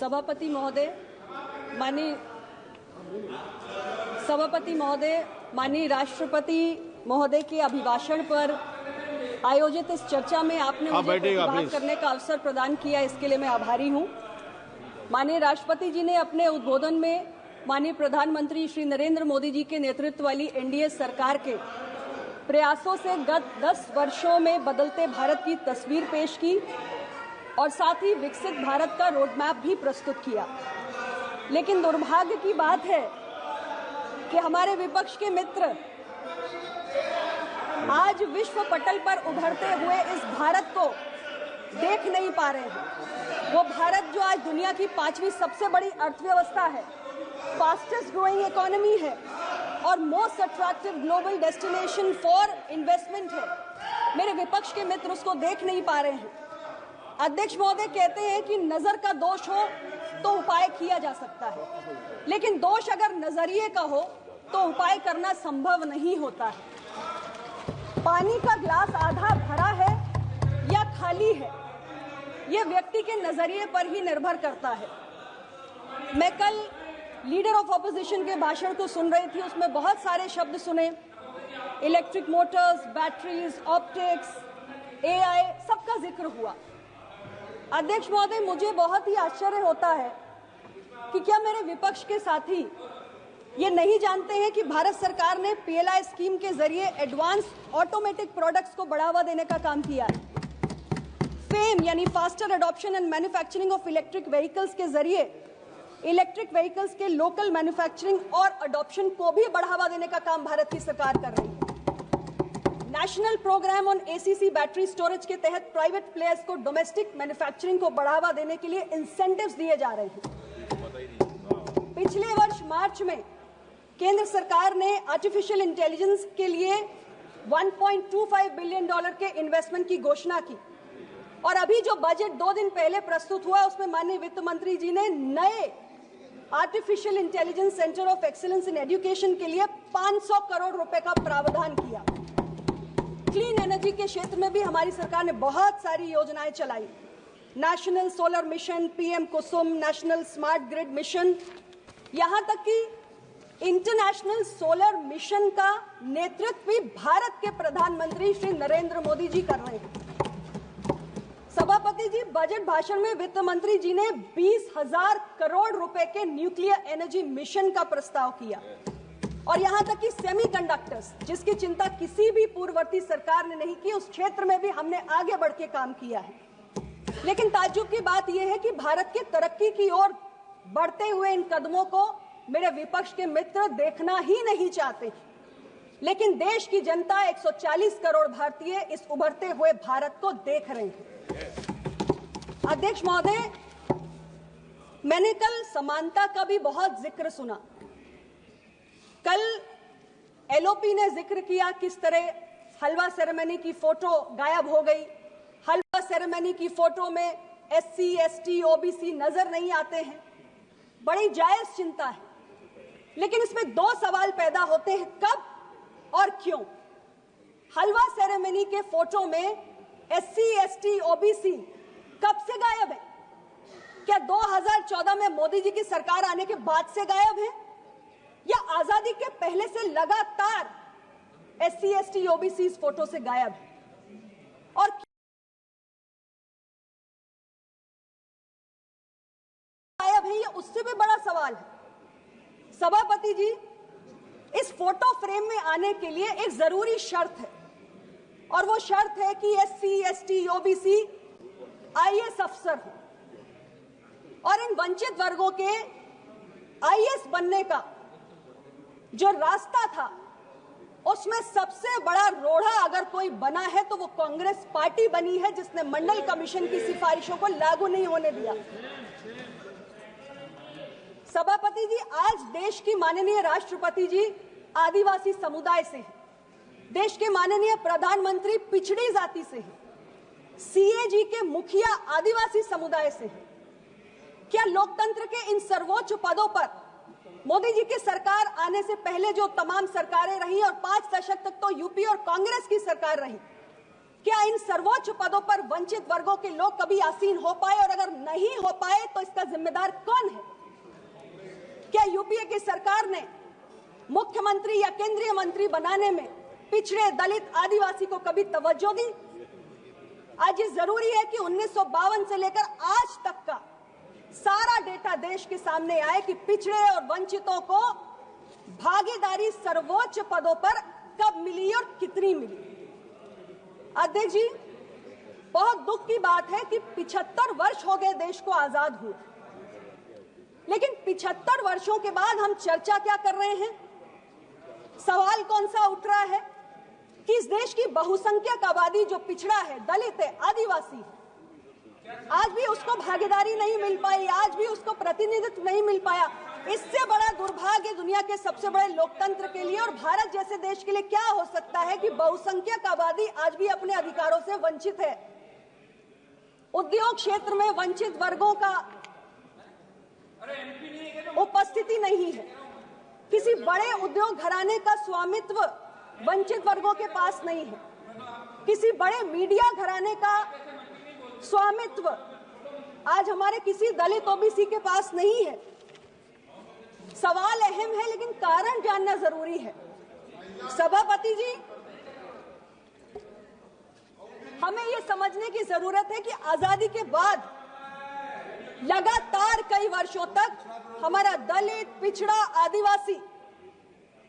सभापति महोदय, माननीय राष्ट्रपति महोदय के अभिभाषण पर आयोजित इस चर्चा में आपने मुझे प्रतिभाग करने का अवसर प्रदान किया, इसके लिए मैं आभारी हूं। माननीय राष्ट्रपति जी ने अपने उद्बोधन में माननीय प्रधानमंत्री श्री नरेंद्र मोदी जी के नेतृत्व वाली एनडीए सरकार के प्रयासों से गत 10 वर्षों में बदलते भारत की तस्वीर पेश की और साथ ही विकसित भारत का रोडमैप भी प्रस्तुत किया। लेकिन दुर्भाग्य की बात है कि हमारे विपक्ष के मित्र आज विश्व पटल पर उभरते हुए इस भारत को देख नहीं पा रहे हैं। वो भारत जो आज दुनिया की 5वीं सबसे बड़ी अर्थव्यवस्था है, फास्टेस्ट ग्रोइंग इकोनॉमी है और most attractive global destination for investment है, मेरे विपक्ष के मित्र उसको देख नहीं पा रहे हैं। अध्यक्ष महोदय कहते हैं कि नजर का दोष हो तो उपाय किया जा सकता है, लेकिन दोष अगर नजरिए का हो तो उपाय करना संभव नहीं होता है। पानी का गिलास आधा भरा है या खाली है, यह व्यक्ति के नजरिए पर ही निर्भर करता है। मैं कल लीडर ऑफ ऑपोजिशन के भाषण को सुन रही थी, उसमें बहुत सारे शब्द सुने, electric Motors, batteries, optics, AI, सबका जिक्र हुआ। अध्यक्ष महोदय, मुझे बहुत ही आश्चर्य होता है कि क्या मेरे विपक्ष के साथी ये नहीं जानते हैं कि भारत सरकार ने पीएलआई स्कीम के जरिए एडवांस ऑटोमेटिक प्रोडक्ट्स को बढ़ावा देने का काम किया है। फेम यानी faster adoption and manufacturing of electric vehicles के जरिए इलेक्ट्रिक व्हीकल्स के लोकल मैन्युफैक्चरिंग और अडॉप्शन को भी बढ़ावा देने का काम भारत की सरकार कर रही है। National programme on ACC battery storage के तहत प्राइवेट प्लेयर्स को डोमेस्टिक मैन्युफैक्चरिंग को बढ़ावा देने के लिए इंसेंटिव्स दिए जा रहे हैं। पिछले वर्ष मार्च में केंद्र सरकार ने आर्टिफिशियल इंटेलिजेंस के लिए $1.25 बिलियन के इन्वेस्टमेंट की घोषणा की और अभी जो बजट 2 दिन पहले प्रस्तुत हुआ उसमें माननीय वित्त मंत्री जी ने नए artificial intelligence centre of excellence in education के लिए 500 करोड़ रुपए का प्रावधान किया। क्लीन एनर्जी के क्षेत्र में भी हमारी सरकार ने बहुत सारी योजनाएं चलाई, नेशनल सोलर मिशन, पीएम कुसुम, नेशनल स्मार्ट ग्रिड मिशन, यहां तक कि इंटरनेशनल सोलर मिशन का नेतृत्व भी भारत के प्रधानमंत्री श्री नरेंद्र मोदी जी कर रहे हैं। सभापति जी, बजट भाषण में वित्त मंत्री जी ने 20,000 करोड़ रुपए के न्यूक्लियर एनर्जी मिशन का प्रस्ताव किया और यहां तक कि सेमीकंडक्टर्स, जिसकी चिंता किसी भी पूर्ववर्ती सरकार ने नहीं की, उस क्षेत्र में भी हमने आगे बढ़ के काम किया है। लेकिन ताज्जुब की बात यह है कि भारत की तरक्की की ओर बढ़ते हुए इन कदमों को मेरे विपक्ष के मित्र देखना ही नहीं चाहते। लेकिन देश की जनता 140 करोड़ भारतीय इस उभरते हुए भारत को देख रहे हैं। अध्यक्ष महोदय, मैंने कल समानता का भी बहुत जिक्र सुना। कल एलओपी ने जिक्र किया किस तरह हलवा सेरेमनी की फोटो गायब हो गई। हलवा सेरेमनी की फोटो में एससी, एसटी, ओबीसी नजर नहीं आते हैं। बड़ी जायज चिंता है, लेकिन इसमें 2 सवाल पैदा होते हैं, कब और क्यों। हलवा सेरेमनी के फोटो में एससी, एसटी, ओबीसी कब से गायब है? क्या 2014 में मोदी जी की सरकार आने के बाद से गायब है या आजादी के पहले से लगातार एससी, एसटी, ओबीसी इस फोटो से गायब है? और गायब है, ये उससे भी बड़ा सवाल है। सभापति जी, इस फोटो फ्रेम में आने के लिए एक जरूरी शर्त है और वो शर्त है कि एससी, एसटी, ओबीसी आईएएस अफसर हो और इन वंचित वर्गों के आईएएस बनने का जो रास्ता था उसमें सबसे बड़ा रोड़ा अगर कोई बना है तो वो कांग्रेस पार्टी बनी है, जिसने मंडल कमीशन की सिफारिशों को लागू नहीं होने दिया। सभापति जी, आज देश की माननीय राष्ट्रपति जी आदिवासी समुदाय से हैं, देश के माननीय प्रधानमंत्री पिछड़ी जाति से हैं, सीएजी के मुखिया आदिवासी समुदाय से हैं। क्या लोकतंत्र के इन सर्वोच्च पदों पर मोदी जी की सरकार आने से पहले जो तमाम सरकारें रही और 5 दशक तक तो यूपी और कांग्रेस की सरकार रही, क्या इन सर्वोच्च पदों पर वंचित वर्गों के लोग कभी आसीन हो पाए, और अगर नहीं हो पाए तो इसका जिम्मेदार कौन है? क्या यूपीए की सरकार ने मुख्यमंत्री या केंद्रीय मंत्री बनाने में पिछड़े, दलित, आदिवासी को कभी तवज्जो दी? आज ये जरूरी है कि 1952 से लेकर आज तक का सारा डेटा देश के सामने आए कि पिछड़े और वंचितों को भागीदारी सर्वोच्च पदों पर कब मिली और कितनी मिली। अध्यक्ष जी, बहुत दुख की बात है कि 75 वर्ष हो गए देश को आजाद हुए, लेकिन 75 वर्षों के बाद हम चर्चा क्या कर रहे हैं? सवाल कौन सा उठ रहा है कि इस देश की बहुसंख्यक आबादी जो पिछड़ा है, दलित है, आदिवासी, आज भी उसको भागीदारी नहीं मिल पाई, आज भी उसको प्रतिनिधित्व नहीं मिल पाया। इससे बड़ा दुर्भाग्य दुनिया के सबसे बड़े लोकतंत्र के लिए और भारत जैसे देश के लिए क्या हो सकता है कि बहुसंख्यक आबादी आज भी अपने अधिकारों से वंचित है। उद्योग क्षेत्र में वंचित वर्गों का उपस्थिति नहीं है, किसी बड़े उद्योग घराने का स्वामित्व वंचित वर्गों के पास नहीं है, किसी बड़े मीडिया घराने का स्वामित्व आज हमारे किसी दलित ओबीसी के पास नहीं है। सवाल अहम है, लेकिन कारण जानना जरूरी है। सभापति जी, हमें यह समझने की जरूरत है कि आजादी के बाद लगातार कई वर्षों तक हमारा दलित, पिछड़ा, आदिवासी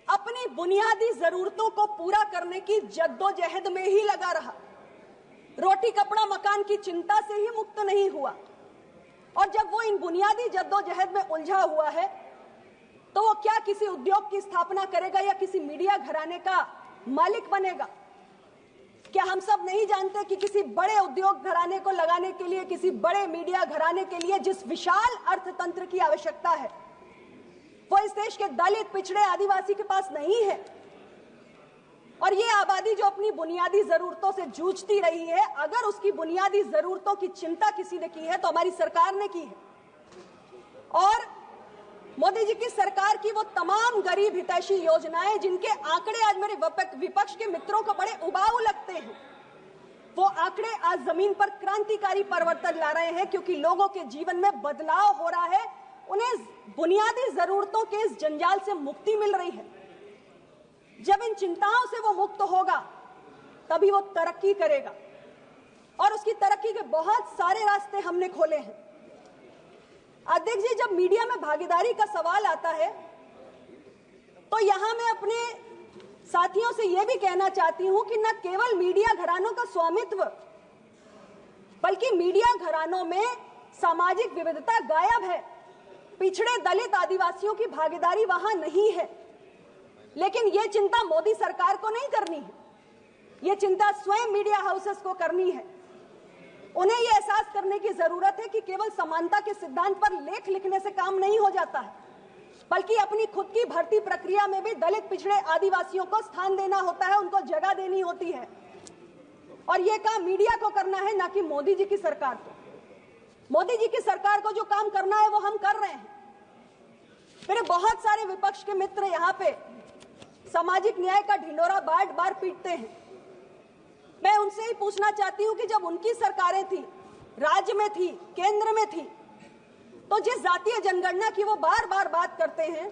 अपनी बुनियादी जरूरतों को पूरा करने की जद्दोजहद में ही लगा रहा, रोटी कपड़ा मकान की चिंता से ही मुक्त नहीं हुआ। और जब वो इन बुनियादी जद्दोजहद में उलझा हुआ है तो वो क्या किसी उद्योग की स्थापना करेगा या किसी मीडिया घराने का मालिक बनेगा? क्या हम सब नहीं जानते कि किसी बड़े उद्योग घराने को लगाने के लिए, किसी बड़े मीडिया घराने के लिए जिस विशाल अर्थतंत्र की आवश्यकता है वो इस देश के दलित, पिछड़े, आदिवासी के पास नहीं है। और ये आबादी जो अपनी बुनियादी जरूरतों से जूझती रही है, अगर उसकी बुनियादी जरूरतों की चिंता किसी ने की है तो हमारी सरकार ने की है। और मोदी जी की सरकार की वो तमाम गरीब हितैषी योजनाएं जिनके आंकड़े आज मेरे विपक्ष के मित्रों को बड़े उबाऊ लगते हैं, वो आंकड़े आज जमीन पर क्रांतिकारी परिवर्तन ला रहे हैं, क्योंकि लोगों के जीवन में बदलाव हो रहा है, उन्हें बुनियादी जरूरतों के इस जंजाल से मुक्ति मिल रही है। जब इन चिंताओं से वो मुक्त होगा तभी वो तरक्की करेगा, और उसकी तरक्की के बहुत सारे रास्ते हमने खोले हैं। अध्यक्ष जी, जब मीडिया में भागीदारी का सवाल आता है तो यहां मैं अपने साथियों से यह भी कहना चाहती हूं कि न केवल मीडिया घरानों का स्वामित्व, बल्कि मीडिया घरानों में सामाजिक विविधता गायब है। पिछड़े, दलित, आदिवासियों की भागीदारी वहां नहीं है। लेकिन ये चिंता मोदी सरकार को नहीं करनी है, ये चिंता स्वयं मीडिया हाउसेस को करनी है। उन्हें यह एहसास करने की जरूरत है कि केवल समानता के सिद्धांत पर लेख लिखने से काम नहीं हो जाता है, बल्कि अपनी खुद की भर्ती प्रक्रिया में भी दलित, पिछड़े, आदिवासियों को स्थान देना होता है, उनको जगह देनी होती है। और यह काम मीडिया को करना है, ना कि मोदी जी की सरकार को। मोदी जी की सरकार को जो काम करना है वो हम कर रहे हैं। मेरे बहुत सारे विपक्ष के मित्र यहाँ पे सामाजिक न्याय का ढिंडोरा बार बार पीटते हैं। मैं उनसे ही पूछना चाहती हूं कि जब उनकी सरकारें थी, राज्य में थी, केंद्र में थी, तो जिस जातीय जनगणना की वो बार बार बात करते हैं,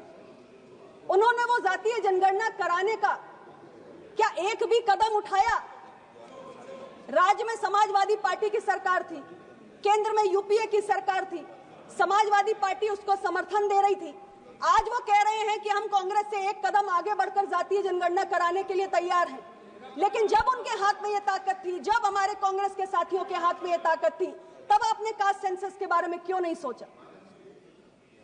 उन्होंने वो जातीय जनगणना कराने का क्या एक भी कदम उठाया? राज्य में समाजवादी पार्टी की सरकार थी, केंद्र में यूपीए की सरकार थी, समाजवादी पार्टी उसको समर्थन दे रही थी। आज वो कह रहे हैं कि हम कांग्रेस से एक कदम आगे बढ़कर जातीय जनगणना कराने के लिए तैयार हैं। लेकिन जब उनके हाथ में ये ताकत थी, जब हमारे कांग्रेस के साथियों के हाथ में ये ताकत थी, तब आपने कास्ट सेंसस के बारे में क्यों नहीं सोचा?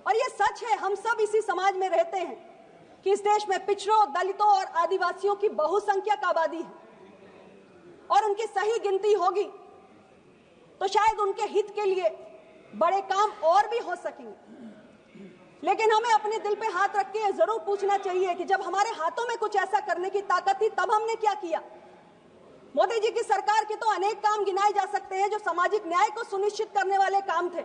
और ये सच है, हम सब इसी समाज में रहते हैं कि इस देश में पिछड़ों, दलितों और आदिवासियों की बहुसंख्यक आबादी है, और उनकी सही गिनती होगी तो शायद उनके हित के लिए बड़े काम और भी हो सकेंगे। लेकिन हमें अपने दिल पे हाथ रख के जरूर पूछना चाहिए कि जब हमारे हाथों में कुछ ऐसा करने की ताकत थी तब हमने क्या किया? मोदी जी की सरकार के तो अनेक काम गिनाए जा सकते हैं जो सामाजिक न्याय को सुनिश्चित करने वाले काम थे।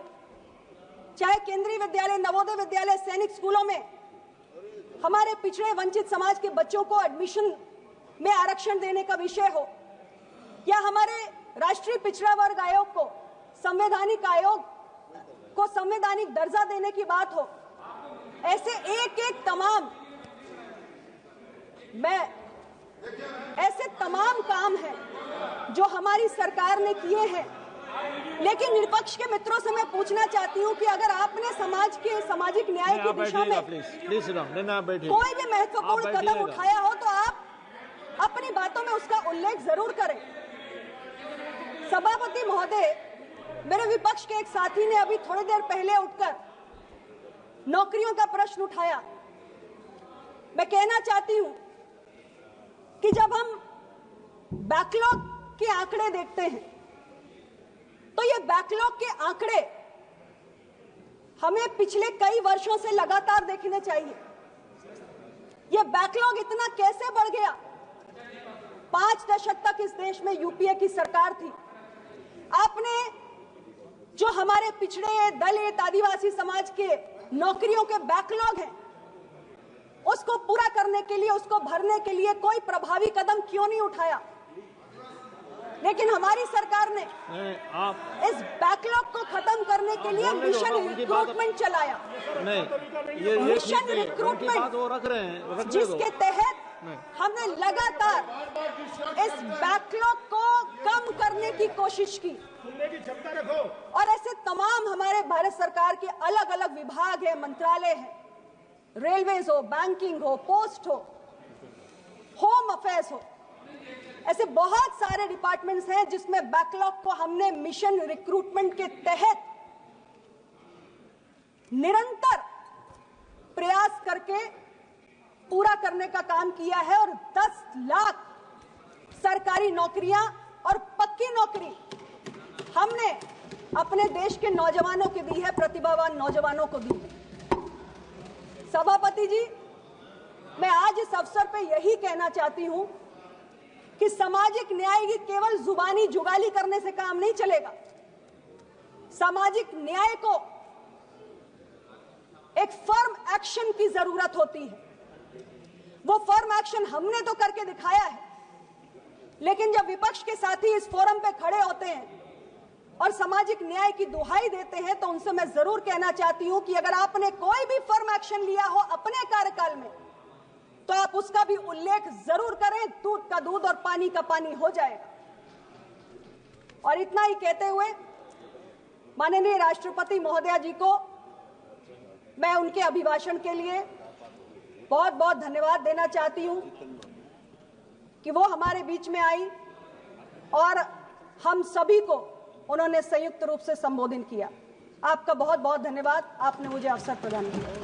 चाहे केंद्रीय विद्यालय, नवोदय विद्यालय, सैनिक स्कूलों में हमारे पिछड़े, वंचित समाज के बच्चों को एडमिशन में आरक्षण देने का विषय हो, या हमारे राष्ट्रीय पिछड़ा वर्ग आयोग को संवैधानिक दर्जा देने की बात हो, ऐसे एक तमाम काम हैं जो हमारी सरकार ने किए हैं। लेकिन विपक्ष के मित्रों से मैं पूछना चाहती हूं कि अगर आपने सामाजिक न्याय की दिशा में कोई भी महत्वपूर्ण कदम उठाया हो तो आप अपनी बातों में उसका उल्लेख जरूर करें। सभापति महोदय, मेरे विपक्ष के एक साथी ने अभी थोड़ी देर पहले उठकर नौकरियों का प्रश्न उठाया। मैं कहना चाहती हूं कि जब हम बैकलॉग के आंकड़े देखते हैं तो ये बैकलॉग के आंकड़े हमें पिछले कई वर्षों से लगातार देखने चाहिए। ये बैकलॉग इतना कैसे बढ़ गया? 5 दशक तक इस देश में यूपीए की सरकार थी। आपने जो हमारे पिछड़े, दलित, आदिवासी समाज के नौकरियों के बैकलॉग हैं, उसको पूरा करने के लिए, उसको भरने के लिए कोई प्रभावी कदम क्यों नहीं उठाया? लेकिन हमारी सरकार ने इस बैकलॉग को खत्म करने के लिए मिशन रिक्रूटमेंट चलाया। मिशन रिक्रूटमेंट जिसके तहत हमने लगातार इस बैकलॉग को कम करने की कोशिश की। और ऐसे तमाम हमारे भारत सरकार के अलग अलग विभाग है, मंत्रालय है, रेलवेज हो, बैंकिंग हो, पोस्ट हो, होम अफेयर्स हो, ऐसे बहुत सारे डिपार्टमेंट्स हैं जिसमें बैकलॉग को हमने मिशन रिक्रूटमेंट के तहत निरंतर प्रयास करके पूरा करने का काम किया है। और 10 लाख सरकारी नौकरियां और पक्की नौकरी हमने अपने देश के नौजवानों को दी है, प्रतिभावान नौजवानों को दी है। सभापति जी, मैं आज इस अवसर पे यही कहना चाहती हूं कि सामाजिक न्याय की केवल जुबानी जुगाली करने से काम नहीं चलेगा। सामाजिक न्याय को एक फर्म एक्शन की जरूरत होती है। वो फर्म एक्शन हमने तो करके दिखाया है, लेकिन जब विपक्ष के साथी इस फोरम पे खड़े होते हैं और सामाजिक न्याय की दुहाई देते हैं तो उनसे मैं जरूर कहना चाहती हूं कि अगर आपने कोई भी फर्म एक्शन लिया हो अपने कार्यकाल में तो आप उसका भी उल्लेख जरूर करें। दूध का दूध और पानी का पानी हो जाएगा। और इतना ही कहते हुए माननीय राष्ट्रपति महोदया जी को मैं उनके अभिभाषण के लिए बहुत बहुत धन्यवाद देना चाहती हूं कि वो हमारे बीच में आई और हम सभी को उन्होंने संयुक्त रूप से संबोधित किया। आपका बहुत बहुत धन्यवाद, आपने मुझे अवसर प्रदान किया।